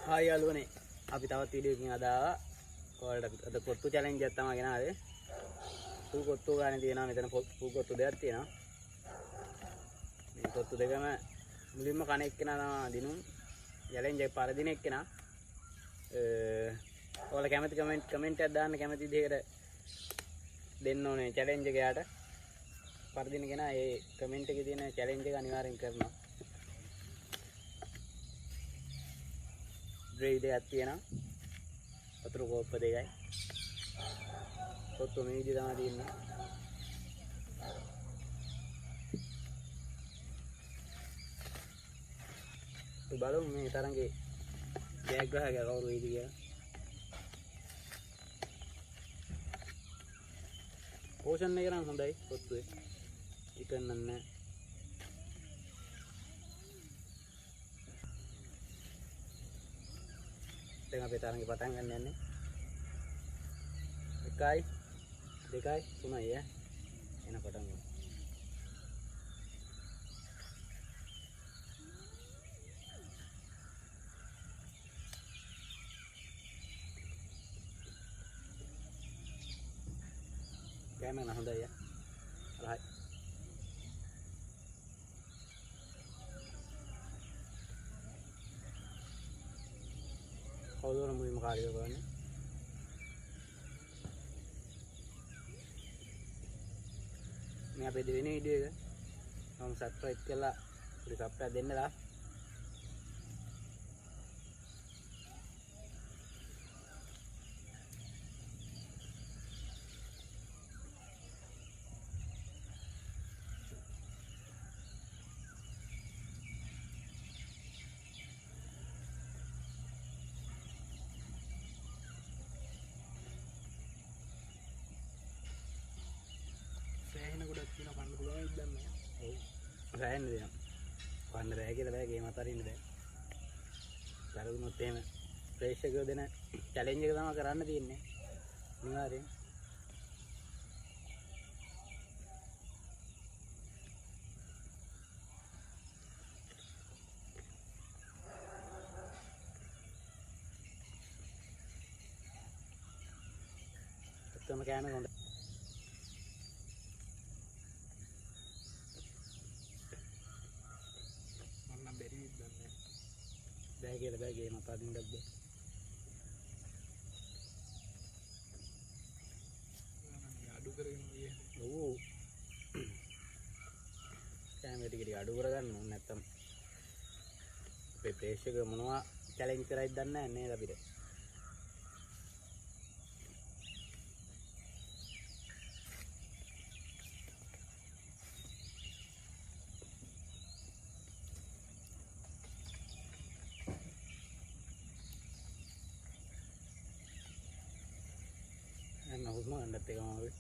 Hi යාළුවනේ අපි තවත් වීඩියෝ එකකින් අද ආවා. ඔයාලට අද කොත්තු චැලෙන්ජ් එකක් තමයි ගෙනාවේ. පූ කොත්තු ගන්න තියෙනවා මෙතන පූ කොත්තු දෙකක් තියෙනවා. මේ කොත්තු දෙකම මුලින්ම කන එක්කෙනා තමයි දිනුම් චැලෙන්ජ් එක පාර දින එක්කෙනා. ඔයාලා කැමති කමෙන්ට් එකක් දාන්න කැමති විදිහකට දෙන්න ඕනේ චැලෙන්ජ් එක යාට. පාර දින කෙනා ඒ කමෙන්ට් එකේ තියෙන චැලෙන්ජ් එක අනිවාර්යෙන් කරනවා. ග්‍රේ දෙකක් තියෙනවා. වතුර කෝප්ප දෙකයි. කොත්තු මේ විදිහ තමයි තියෙන්නේ. ඒ බලමු මේ තරංගේ ජයග්‍රහකයා කවුරු වෙයිද කියලා. පෝෂන් එක නම් හොඳයි කොත්තුවේ. ඉතින් නෑ. දැන් අපේ තරංගේ පටන් ගන්න යන්නේ. 1යි 2යි 3යි එන පටන් ගමු. කැමරා හොඳයි යා. right. කවුරුර මුලින්ම කාර්යය කරන්නේ. මේ අපේ දෙවෙනි වීඩියෝ එක. මම සබ්ස්ක්‍රයිබ් කරලා පොඩි සබ්ස්ක්‍රයිබ් දෙන්නලා. සෑහෙන ගොඩක් තියෙන කන්න පුළුවන් ඉතින් නෑ. ඔව්. සෑහෙන දෙයක්. කන්න බෑ කියලා බෑ ගේම අතරින්න බෑ. දරුණොත් එහෙම ප්‍රේක්ෂකයෝ දෙන චැලෙන්ජ් එක තමයි කරන්න තියෙන්නේ. අනිවාර්යෙන්. ඔක්කොම කෑම හොඳයි. බැරි ඉදන්නේ බෑ කියලා බෑ ගේම අතරින්නත් බෑ. අඩු කරගෙන ගියේ. ඔව්. කැමරා ටික අඩු කරගන්න ඕනේ නැත්තම් අපේ ප්‍රේක්ෂකයෝ මොනවා චැලෙන්ජ් කරයිද දන්නේ නැහැ නේද අපිට. එන්න හුස්ම ගන්නත් එකම ආවේ.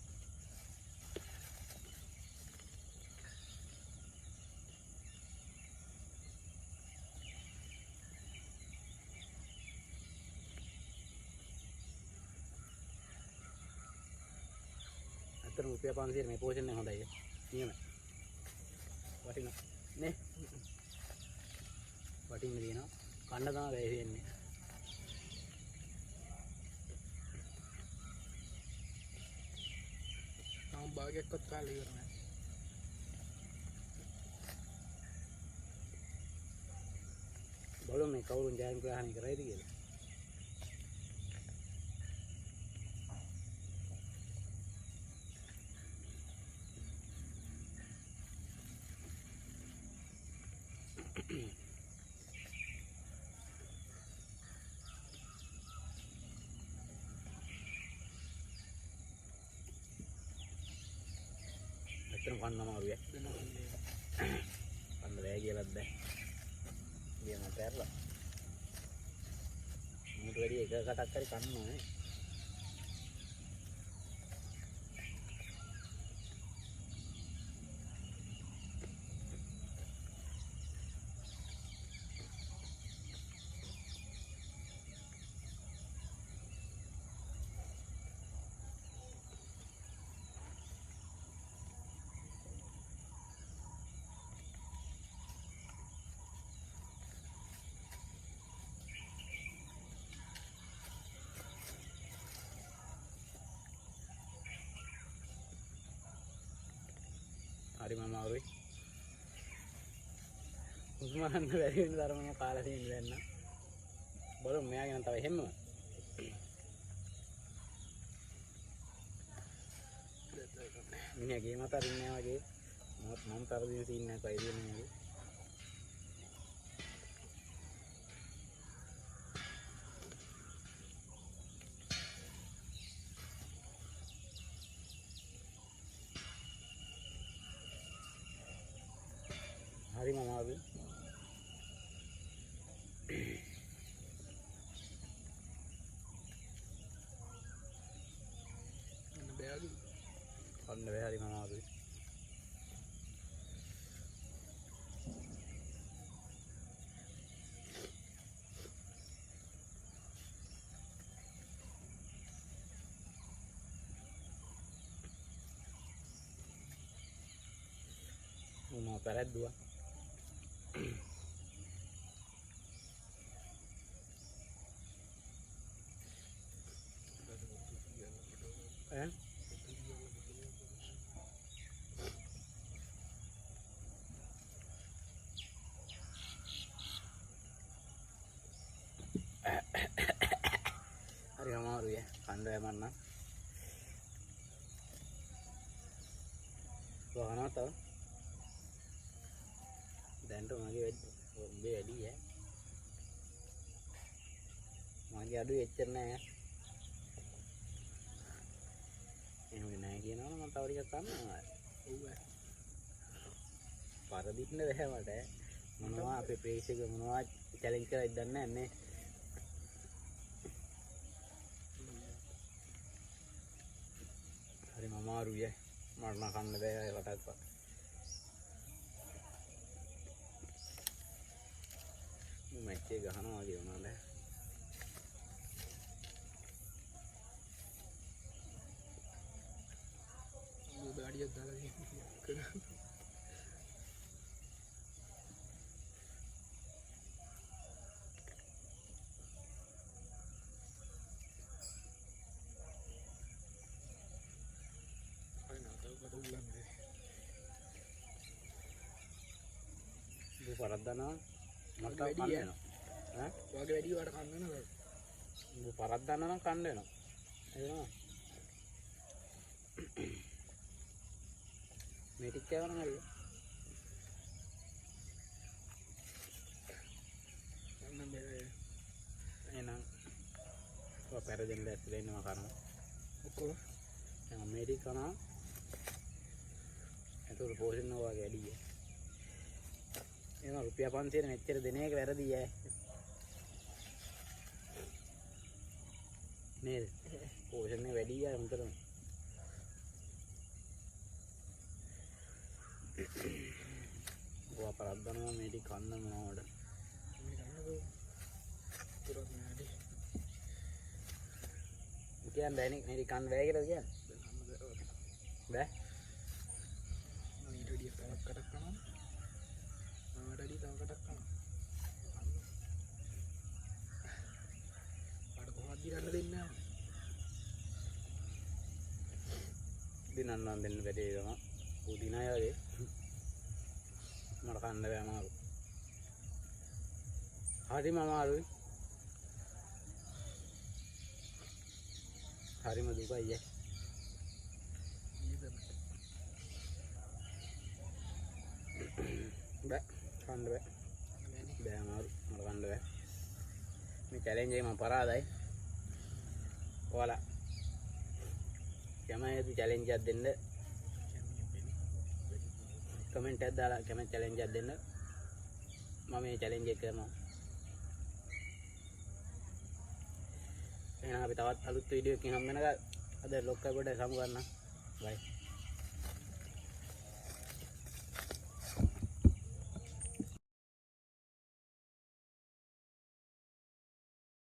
අතන රුපියල් 500 මේ පෝෂන් එක හොඳයි. නියම. වටිනවා. නේ. වටින්න දිනවා. කන්න තමයි වැය වෙන්නේ. තාම භාගයක්වත් කාලේ ඉවර නෑ. බලමු මේ කවුරුන් ජයග්‍රහණය කරයිද කියලා. ඇත්තටම කන්න අමාරුයි. කන්න බෑ කියලාත් බෑ. ගියම පැරලා. මුට වැඩි එක කටක් හරි කන්න ඕනේ. හරිම අමාරුයි. හුස්ම ගන්න බැරි වෙන තරමම කාලා තියෙන දැන් නම්. බලමු මෙයා ගැන තව එහෙම. මිනිහා ගේ මත අරින්නේ වගේ මම තරදින සීන් එකක් වයි දෙන්නේ. හරිම අමාරුයි. කන්න බෑ හරිම අමාරුයි. mau peret dua eh hari mau ya kandai mana gua kan tau දැන්ට මගේ ඔබේ වැඩි ඈ මගේ අඩු එච්චර නෑ එහෙම නෑ කියනවා මම තව ටිකක් කන්නවා ඔව් පරදින්න බෑ මට මොනවා අපේ පේජ් එක මොනවා චැලෙන්ජ් කරයිද දන්නේ නැහැ හරි මම අමාරුයි මට නම් කන්න බෑ ඒකටත් मैच गहना आ गया उन्होंने वो गाड़ी दादा जी वो परदाना මට කන්න වෙනවා ඈ ඔයාගේ වැඩි වට කන්න වෙනවා උඹ පරක් දාන්න නම් කන්න වෙනවා එනවා මේ ටික කරන හරිය අන්න මේ එනං ඔය පෙරදෙන දැස්ලා ඉන්නවා කරනවා ඔක්කොම දැන් මේ ටික කරනවා එතකොට පොසින්න ඔයාගේ වැඩි එනවා රුපියල් 500 මෙච්චර දෙන එක වැරදි ඈ නේද පෝෂන් එක වැඩි ඈ හොඳටම ඔයා පරක් දානවා මේ ටික කන්න මොනවද මේ කන්නකෝ පුරක් නෑනේ කියන්නේ බෑනේ මේ ටික කන්න බෑ කියලා කියන්නේ බෑ මම ඊට වැඩි එකක් කරනවා tadi tahu katakan ada kehadiran lainnya dinan den bede dama udina ya de makan da amaru hari mamaru hari maduka ya ba කන්න බෑ බෑ අමාරු මට කන්න බෑ මේ චැලෙන්ජ් එක මම පරාදයි ඔයාලා කැමති චැලෙන්ජ් එකක් දෙන්න කමෙන්ට් එකක් දාලා කැමති චැලෙන්ජ් එකක් දෙන්න මම මේ චැලෙන්ජ් එක කරනවා එහෙනම් අපි තවත් අලුත් වීඩියෝ එකකින් හම්බ වෙනකල් අද ලොක් කරගොඩ සමු ගන්න බයි